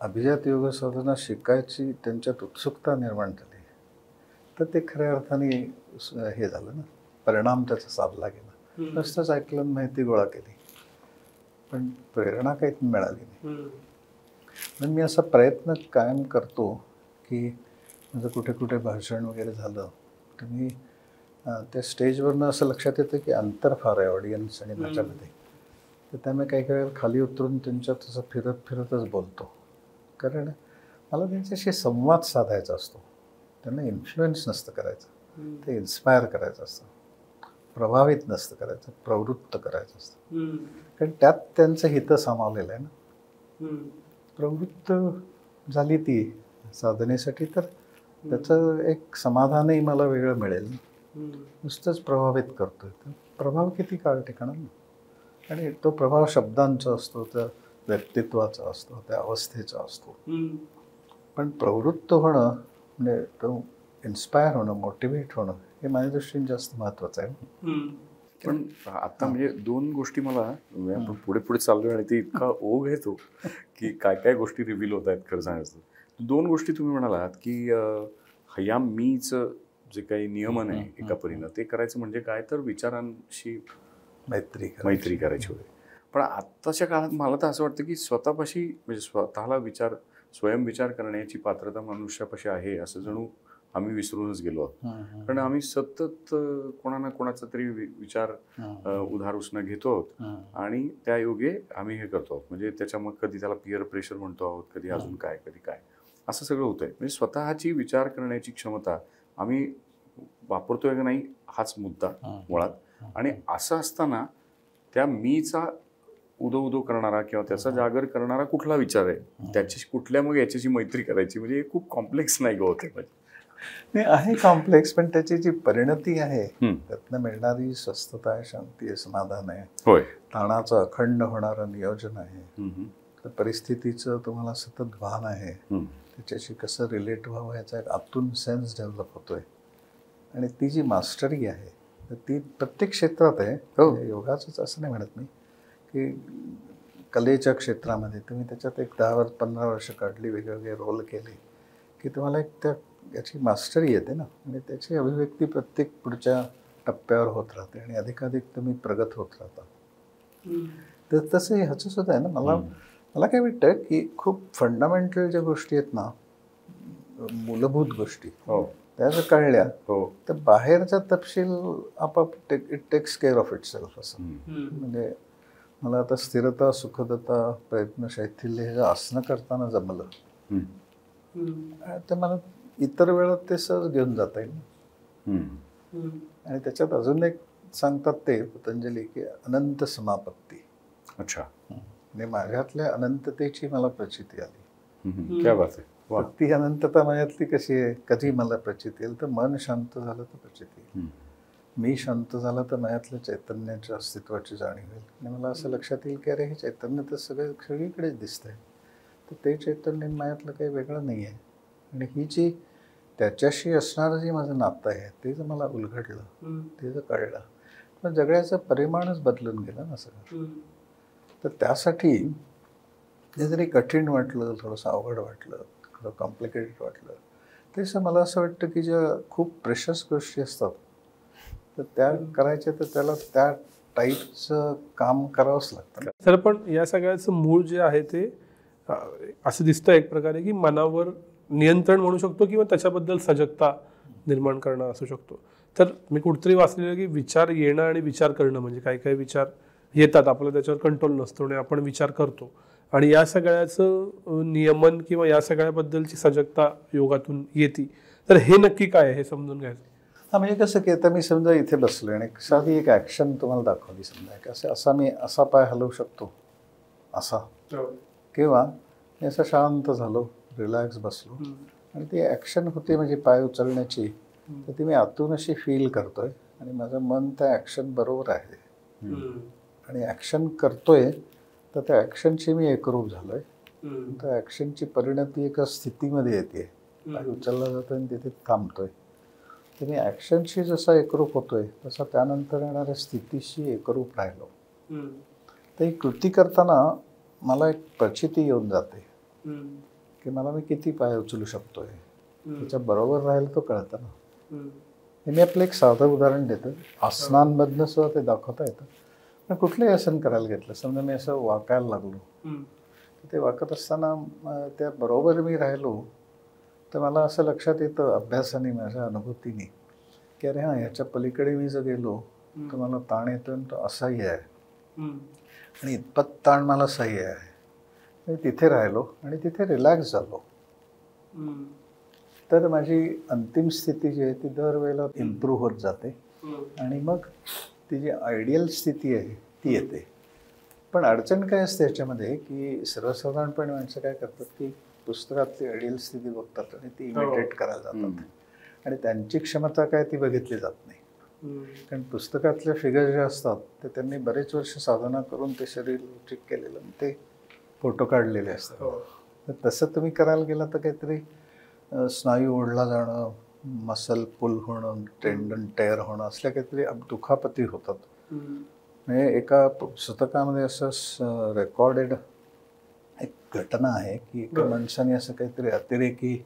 S1: अभिजात योग साधना शिकायची त्यांच्यात उत्सुकता निर्माण झाली तर ते खऱ्या अर्थाने हे झालं ना, परिणाम त्याचा साधला गेला. नुसतंच ऐकलं, माहिती गोळा केली, पण प्रेरणा काही मिळाली नाही. पण मी असा प्रयत्न कायम करतो की माझं कुठे कुठे भाषण वगैरे झालं तर मी त्या स्टेजवरनं असं लक्षात येतं की अंतर फार आहे ऑडियन्स आणि माझ्यामध्ये. तर त्यामुळे काही काही वेळेला खाली उतरून त्यांच्यात असं फिरत फिरतच बोलतो, कारण मला त्यांच्याशी संवाद साधायचा असतो. त्यांना इन्फ्लुएन्स नसतं करायचं, ते इन्स्पायर करायचं असतं, प्रभावित नसतं करायचं, प्रवृत्त करायचं असतं. कारण त्यात त्यांचं हित सामावलेलं आहे ना. प्रवृत्त झाली ती साधनेसाठी तर त्याचं एक समाधानही मला वेगळं मिळेल. नुसतंच प्रभावित करतोय तर प्रभाव किती काळ टिकणार ना. आणि तो प्रभाव शब्दांचा असतो, त्या व्यक्तित्वाचा असतो, त्या अवस्थेचा असतो. पण प्रवृत्त होणं म्हणजे तो इन्स्पायर होणं, मोटिवेट होणं हे माझ्या दृष्टीने जास्त महत्त्वाचं आहे.
S3: पण आता म्हणजे दोन गोष्टी मला आपण पुढे पुढे चाललोय आणि ते इतका ओघ येतो की काय काय गोष्टी रिव्हील होत आहेत. खरं सांगायचं दोन गोष्टी तुम्ही म्हणालात की ह्या मीचं जे काही नियमन आहे एका परीनं ते करायचं म्हणजे काय तर विचारांशी मैत्री करायची होती. पण आत्ताच्या काळात मला तर असं वाटतं की स्वतःपाशी म्हणजे स्वतःला स्वयंविचार करण्याची पात्रता मनुष्यापाशी आहे असं जणू आम्ही विसरूनच गेलो आहोत. कारण आम्ही सतत कोणा ना कोणाचा तरी विचार उधार उसनं घेतो आहोत आणि त्या योगे आम्ही हे करतो आहोत. म्हणजे त्याच्या मग कधी त्याला पिअर प्रेशर म्हणतो आहोत, कधी अजून काय कधी काय असं सगळं होतंय. म्हणजे स्वतःची विचार करण्याची क्षमता आम्ही वापरतोय की नाही हाच मुद्दा मुळात. आणि असं असताना त्या मीचा उदो करणारा किंवा त्याचा जागर करणारा कुठला विचार आहे, त्याची कुठल्या मग याच्याशी मैत्री करायची म्हणजे हे खूप कॉम्प्लेक्स नाही होते.
S1: नाही आहे कॉम्प्लेक्स, पण त्याची जी परिणती आहे त्यातनं मिळणारी स्वस्थता आहे, शांती आहे, समाधान आहे,
S3: होय,
S1: ताणाचं अखंड होणारं नियोजन आहे, तर परिस्थितीचं तुम्हाला सतत भान आहे, त्याच्याशी कसं रिलेट व्हावं याचा एक आतून सेन्स डेव्हलप होतोय. आणि ती जी मास्टरी आहे तर ती प्रत्येक क्षेत्रात आहे. योगाचंच असं नाही म्हणत मी की कलेच्या क्षेत्रामध्ये तुम्ही त्याच्यात एक 10-15 वर्ष काढली, वेगवेगळे रोल केले की तुम्हाला एक त्या याची मास्टरी येते ना. आणि त्याची अभिव्यक्ती प्रत्येक पुढच्या टप्प्यावर होत राहते आणि अधिकाधिक तुम्ही प्रगत होत राहता. तर तसं ह्याचं सुद्धा आहे ना. मला काय वाटतं की खूप फंडामेंटल ज्या गोष्टी आहेत ना, मूलभूत गोष्टी त्या जर कळल्या तर बाहेरचा तपशील आपाप it takes care of itself. असं म्हणजे मला आता स्थिरता, सुखदता, प्रयत्न, शैथिल्य हे आसनं करताना जमलं तर मला इतर वेळात ते सहज घेऊन जाता येईल. आणि त्याच्यात अजून एक सांगतात ते पतंजली की अनंत समापत्ती.
S3: अच्छा.
S1: म्हणजे माझ्यातल्या अनंततेची मला प्रचिती आली.
S3: क्या बात आहे.
S1: ती अनंतता माझ्यातली कशी आहे, कधी मला प्रचिती येईल तर मन शांत झालं तर प्रचिती येईल, मी शांत झाला तर माझ्यातल्या चैतन्याच्या अस्तित्वाची जाणीव होईल. आणि मला असं लक्षात येईल की अरे हे चैतन्य तर सगळीकडेच दिसतंय, तर ते चैतन्य माझ्यातलं काही वेगळं नाही आहे. आणि ही जी त्याच्याशी असणारं जे माझं नातं आहे ते जर मला उलगडलं, ते जर कळलं, तर जगण्याचं परिमाणच बदलून गेलं ना सगळं. तर त्यासाठी जे जरी कठीण वाटलं, थोडंसं अवघड वाटलं, थोडं कॉम्प्लिकेटेड वाटलं, तसं मला असं वाटतं की ज्या खूप प्रेशस गोष्टी असतात तर त्या करायच्या तर त्याला त्या टाईपचं काम करावंच लागतं.
S2: सर पण या सगळ्याचं मूळ जे आहे ते असं दिसतं एक प्रकारे की मनावर नियंत्रण म्हणू शकतो किंवा त्याच्याबद्दल सजगता निर्माण करणं असू शकतो. तर मी कुठेतरी वाचलेलं की विचार येणं आणि विचार करणं म्हणजे काही काही विचार येतात, आपल्याला त्याच्यावर कंट्रोल नसतो आणि आपण विचार करतो, आणि या सगळ्याचं नियमन किंवा या सगळ्याबद्दलची सजगता योगातून येते. तर हे नक्की काय आहे हे समजून घ्यायचं.
S1: म्हणजे कसं की आता मी समजा इथे बसलो आणि साधी एक ॲक्शन तुम्हाला दाखवली, समजा की असा मी असा पाय हलवू शकतो असा, किंवा मी असं शांत झालो, रिलॅक्स बसलो आणि ती ॲक्शन होती म्हणजे पाय उचलण्याची, तर ती मी आतून अशी फील करतोय आणि माझं मन त्या ॲक्शन बरोबर आहे आणि ॲक्शन करतोय, तर त्या ॲक्शनशी मी एकरूप झालोय. त्या ॲक्शनची परिणती एका स्थितीमध्ये येते, पाय उचलला जातो आणि तिथे थांबतोय. तर मी ॲक्शनशी जसा एकरूप होतोय तसा त्यानंतर येणाऱ्या स्थितीशी एकरूप राहिलो. तर ही कृती करताना मला एक प्रचिती येऊन जाते की मला मी किती पाय उचलू शकतोय, त्याच्या बरोबर राहील तो कळतं ना. मी आपलं एक साधं उदाहरण देतो. आसनांमधनं सुद्धा ते दाखवता येतं. पण कुठलंही आसन करायला घेतलं, समजा मी असं वाकायला लागलो, ते वाकत असताना त्या बरोबर मी राहिलो, तर मला असं लक्षात येतं अभ्यासाने, माझ्या अनुभूतीने, की अरे हां, ह्याच्या पलीकडे मी जर गेलो तर मला ताण येतो आणि तो असह्य आहे आणि इतपत ताण मला सह्य आहे. मी तिथे राहिलो आणि तिथे रिलॅक्स झालो, तर माझी अंतिम स्थिती जी आहे ती दरवेळेला इम्प्रूव्ह होत जाते आणि मग ती जी आयडियल स्थिती आहे ती येते. पण अडचण काय असते ह्याच्यामध्ये, की सर्वसाधारणपणे माणसं काय करतात की पुस्तकातली आयडियल स्थिती बघतात आणि ती इमिटेट करायला जातात आणि त्यांची क्षमता काय ती बघितली जात नाही. कारण पुस्तकातले फिगर जे असतात ते त्यांनी बरेच वर्ष साधना करून ते शरीर लवचिक केलेलं आणि ते फोटो काढलेले असतात. तर तसं तुम्ही करायला गेलं तर काहीतरी स्नायू ओढला जाणं, मसल पुल होणं, टेंडन टेअर होणं, असल्या काहीतरी दुखापती होतात. म्हणजे एका पुस्तकामध्ये असं रेकॉर्डेड एक घटना आहे की एका माणसाने असं काहीतरी अतिरेकी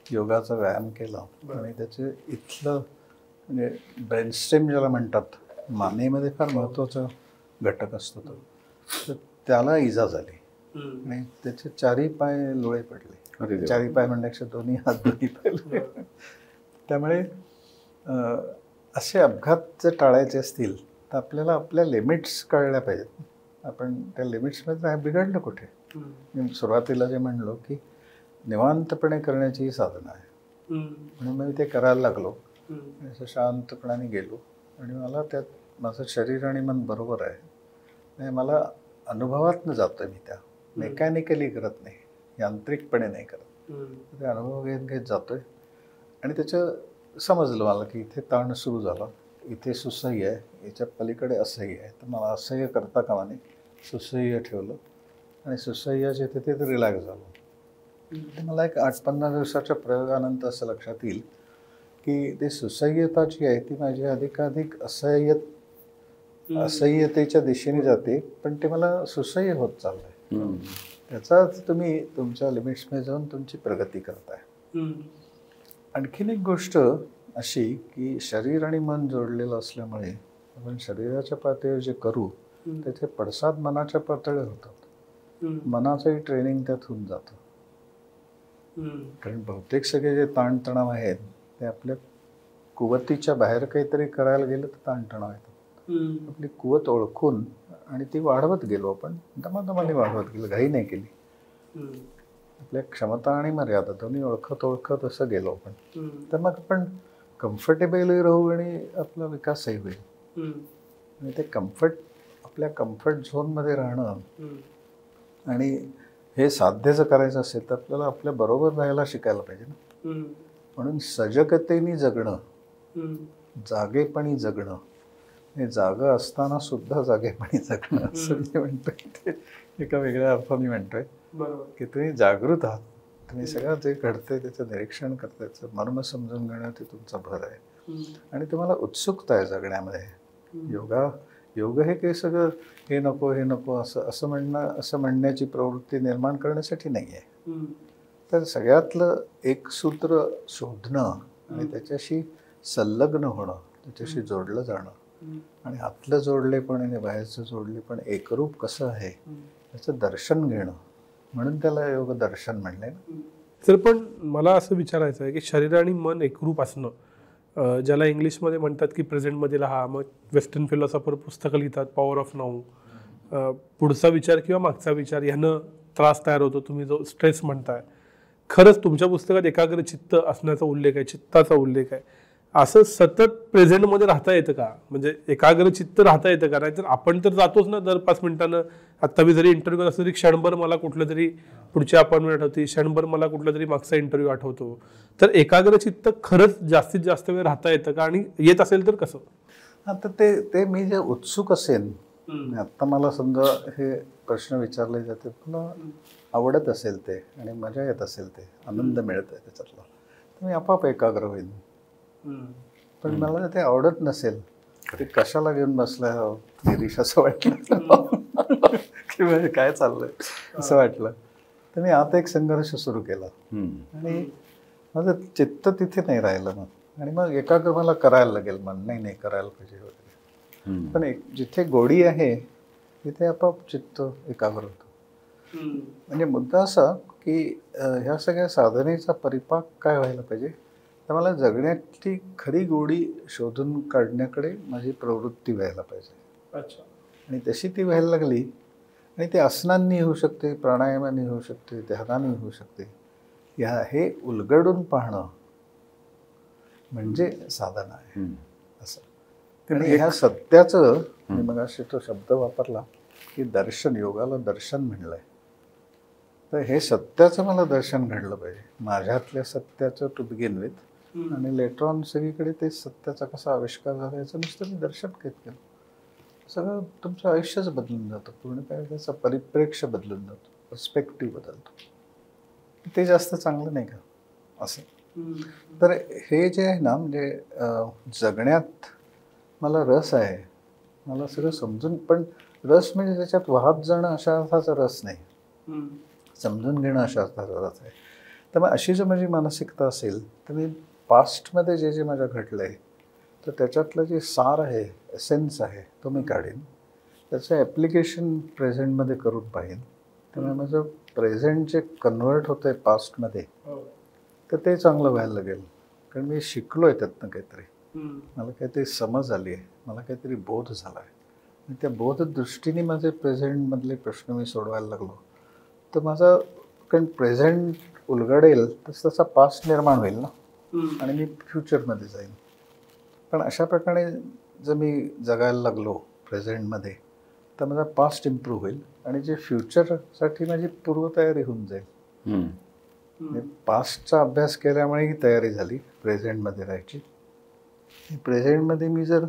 S1: योगाचा व्यायाम केला आणि त्याचे इथलं म्हणजे ब्रेनस्टेम ज्याला म्हणतात, मानेमध्ये फार महत्त्वाचा घटक असतो तो, तर त्याला इजा झाली आणि त्याचे चारही पाय लोळे पडले. चारही पाय म्हणण्यापेक्षा दोन्ही हात दोन्ही पाय लोळे. त्यामुळे असे अपघात जर टाळायचे असतील तर आपल्याला आपल्या लिमिट्स कळल्या पाहिजेत. आपण त्या लिमिट्समध्ये बिघडलं कुठे. मी सुरुवातीला जे म्हणलो की निवांतपणे करण्याची ही साधना आहे, म्हणून मी ते करायला लागलो. असं शांतपणाने गेलो आणि मला त्यात माझं शरीर आणि मन बरोबर आहे. म्हणजे मला अनुभवातनं जातोय मी, त्या मेकॅनिकली करत नाही, यांत्रिकपणे नाही करत. ते अनुभव घेत घेत जातोय आणि त्याचं समजलं मला की इथे ताण सुरू झाला, इथे सुसह्य आहे, याच्या पलीकडे असह्य आहे, तर मला असह्य करता कामा नये, सुसह्य ठेवलं आणि सुसह्याचे तिथे ते रिलॅक्स झालो. तर मला एक 8-15 दिवसाच्या प्रयोगानंतर असं लक्षात येईल की ते सुसह्यता जी आहे ती माझी अधिकाधिक असह्यतेच्या दिशेने जाते, पण ते मला सुसह्य होत चाललंय. त्याचाच तुम्ही तुमच्या लिमिट्समध्ये जाऊन तुमची प्रगती करताय. आणखीन एक गोष्ट अशी की शरीर आणि मन जोडलेलं असल्यामुळे आपण शरीराच्या पातळीवर जे करू त्याचे पडसाद मनाच्या पातळीवर होतात. मनाचंही ट्रेनिंग त्यात होऊन जातं. कारण बहुतेक सगळे जे ताणतणाव आहेत ते आपल्या कुवतीच्या बाहेर काहीतरी करायला गेलं तर ताणतणाव येतात. आपली कुवत ओळखून आणि ती वाढवत गेलो आपण, दमादमाने वाढवत गेलो, घाई नाही केली. आपल्या क्षमता आणि मर्यादा दोन्ही ओळखत असं गेलो आपण, तर मग आपण कम्फर्टेबलही राहू आणि आपला विकासही होईल. आणि ते आपल्या कम्फर्ट झोनमध्ये राहणं आणि हे साध्य जर करायचं असेल तर आपल्याला आपल्या बरोबर राहायला शिकायला पाहिजे ना. म्हणून सजगतेने जगणं, जागेपणी जगणं, हे जागं असताना सुद्धा जागेपणी जगणं असं मी म्हणतोय. ते एका वेगळ्या अर्थाने म्हणतोय की तुम्ही जागृत आहात, तुम्ही सगळं जे घडतंय त्याचं निरीक्षण करताय, त्याचं मर्म समजून घेणं ते तुमचा भर आहे आणि तुम्हाला उत्सुकता आहे जगण्यामध्ये. योग हे काही सगळं हे नको असं म्हणण्याची प्रवृत्ती निर्माण करण्यासाठी नाही आहे. तर सगळ्यातलं एक सूत्र शोधणं आणि त्याच्याशी संलग्न होणं, त्याच्याशी जोडलं जाणं आणि आतलं जोडलेपण आणि बाहेरचं जोडलेपण एकरूप कसं आहे याचं दर्शन घेणं, म्हणून त्याला योग दर्शन म्हणलंय ना.
S2: तर पण मला असं विचारायचं आहे की शरीर आणि मन एकरूप असणं, ज्याला इंग्लिशमध्ये म्हणतात की प्रेझेंटमध्ये राहा. मग वेस्टर्न फिलॉसॉफर पुस्तकं लिहितात, पॉवर ऑफ नाऊ, पुढचा विचार किंवा मागचा विचार ह्यानं त्रास तयार होतो, तुम्ही जो स्ट्रेस म्हणताय. खरंच तुमच्या पुस्तकात एकाग्र चित्त असण्याचा उल्लेख आहे, चित्ताचा उल्लेख आहे. असं सतत प्रेझेंटमध्ये राहता येतं का? म्हणजे एकाग्र चित्त राहता येतं का? नाही तर आपण तर जातोच ना दर 5 मिनिटानं. आत्ता मी जरी इंटरव्ह्यू असतो तरी क्षणभर मला कुठलं तरी पुढची अपॉइंटमेंट आठवते, क्षणभर मला कुठला तरी मागचा इंटरव्ह्यू आठवतो. तर एकाग्र चित्त खरंच जास्तीत जास्त वेळ राहता येतं का? आणि येत असेल तर कसं?
S1: आता ते मी जे उत्सुक असेल, आत्ता मला समजा हे प्रश्न विचारले जाते, मला आवडत असेल ते आणि मजा येत असेल, ते आनंद मिळत आहे त्याच्यातला, तर मी आपोआप एकाग्र होईल. पण मला ते आवडत नसेल, ते कशाला घेऊन बसलाय गिरीश असं वाटलं किंवा काय चाललंय असं वाटलं, तर मी आता एक संघर्ष सुरू केला आणि माझं चित्त तिथे नाही राहिलं. मग आणि मग एकाग्र मला करायला लागेल मन नाही करायला पाहिजे वगैरे. पण जिथे गोडी आहे तिथे आपोआप चित्त एकाग्र होतं. म्हणजे मुद्दा असा की ह्या सगळ्या साधनेचा परिपाक काय व्हायला पाहिजे, तर मला जगण्याची खरी गोडी शोधून काढण्याकडे माझी प्रवृत्ती व्हायला पाहिजे.
S2: अच्छा.
S1: आणि तशी ती व्हायला लागली आणि ते आसनांनी होऊ शकते, प्राणायामाने होऊ शकते, ध्यानाने होऊ शकते. हे उलगडून पाहणं म्हणजे साधना आहे असं. आणि ह्या सत्याचं मी मग असे तो शब्द वापरला की दर्शन, योगाला दर्शन म्हणलंय. तर हे सत्याचं मला दर्शन घडलं पाहिजे, माझ्यातल्या सत्याचं टू बिगिन विथ, आणि लेटर ऑन सगळीकडे ते सत्याचा कसा आविष्कार झाला याचं नुसतं मी दर्शन घेत गेलं. सगळं तुमचं आयुष्यच बदलून जातं, पूर्ण काय त्याचा परिप्रेक्ष्य बदलून जातो, पर्स्पेक्टिव्ह बदलतो. ते जास्त चांगलं नाही का असं. तर हे जे आहे ना, म्हणजे जगण्यात मला रस आहे, मला सगळं समजून, पण रस म्हणजे त्याच्यात वाहत जाणं अशा अर्थाचा रस नाही, समजून घेणं अशा अर्थाचा रस आहे. तर मग अशी जर माझी मानसिकता असेल तर मी पास्टमध्ये जे जे माझ्या घडलं आहे तर त्याच्यातलं जे सार आहे, एसेन्स आहे, तो मी काढीन, त्याचं ॲप्लिकेशन प्रेझेंटमध्ये करून पाहीन. त्यामुळे माझं प्रेझेंट जे कन्वर्ट होतं आहे पास्टमध्ये तर ते चांगलं व्हायला लागेल. कारण मी शिकलो आहे त्यातनं काहीतरी, मला काहीतरी समज आली आहे, मला काहीतरी बोध झाला आहे. आणि त्या बोधदृष्टीने माझे प्रेझेंटमधले प्रश्न मी सोडवायला लागलो तर माझा, कारण प्रेझेंट उलगडेल तसं तसा पास्ट निर्माण होईल ना, आणि मी फ्युचरमध्ये जाईन. पण अशा प्रकारे जर मी जगायला लागलो प्रेझेंटमध्ये तर माझा पास्ट इम्प्रूव्ह होईल आणि जे फ्युचरसाठी माझी पूर्वतयारी होऊन जाईल. पास्टचा अभ्यास केल्यामुळे ही तयारी झाली प्रेझेंटमध्ये राहायची. प्रेझेंटमध्ये मी जर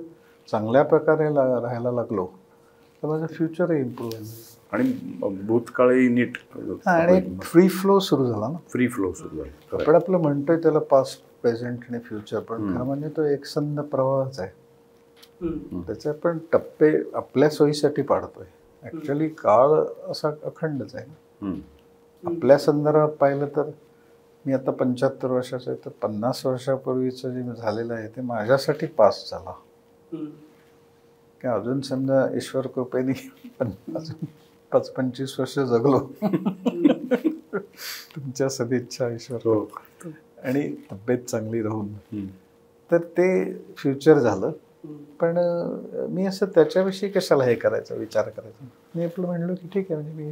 S1: चांगल्या प्रकारे राहायला लागलो तर माझं फ्युचरही इम्प्रूव्ह होईल
S3: आणि भूतकाळी नीट.
S1: आणि फ्री फ्लो सुरू झाला ना,
S3: फ्री फ्लो सुरू झाला.
S1: आपण आपलं म्हणतोय त्याला पास्ट, प्रेझेंट आणि फ्युचर, पण खरं म्हणजे तो एकसंध प्रवाहच आहे. त्याचे आपण टप्पे आपल्या सोयीसाठी पाडतोय. ॲक्च्युली काळ असा अखंडच आहे ना. आपल्या संदर्भात पाहिलं तर मी आता 75 वर्षाचं आहे, तर 50 वर्षापूर्वीचं जे झालेलं आहे ते माझ्यासाठी पास झाला. की अजून समजा ईश्वर कृपेने अजून 25 वर्ष जगलो तुमच्या सदिच्छा ईश्वर, आणि तब्येत चांगली राहून, तर ते फ्युचर झालं. पण मी असं त्याच्याविषयी कशाला हे करायचं, विचार करायचा. मी आपलं म्हणलो की ठीक आहे, म्हणजे मी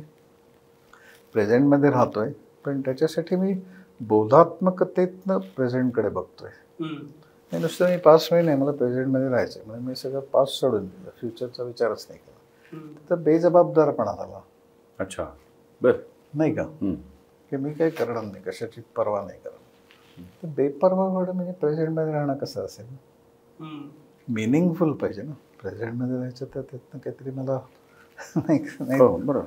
S1: प्रेझेंटमध्ये राहतोय पण त्याच्यासाठी मी बोधात्मकतेतनं प्रेझेंटकडे बघतोय. नाही नुसतं मी पास्ट नाही, मला प्रेझेंटमध्ये राहायचं आहे म्हणून मी सगळं पास्ट सोडून दिलं, फ्युचरचा विचारच नाही केला. तर बेजबाबदारपणा झाला.
S3: अच्छा, बर
S1: नाही का, की मी काही करणार नाही, कशाची पर्वा नाही करणार. तर बेपर्वा होणं म्हणजे प्रेझेंटमध्ये राहणं कसं असेल, मिनिंगफुल पाहिजे ना प्रेझेंटमध्ये राहायचं. तर त्यातनं काहीतरी मला नाही
S3: बरोबर.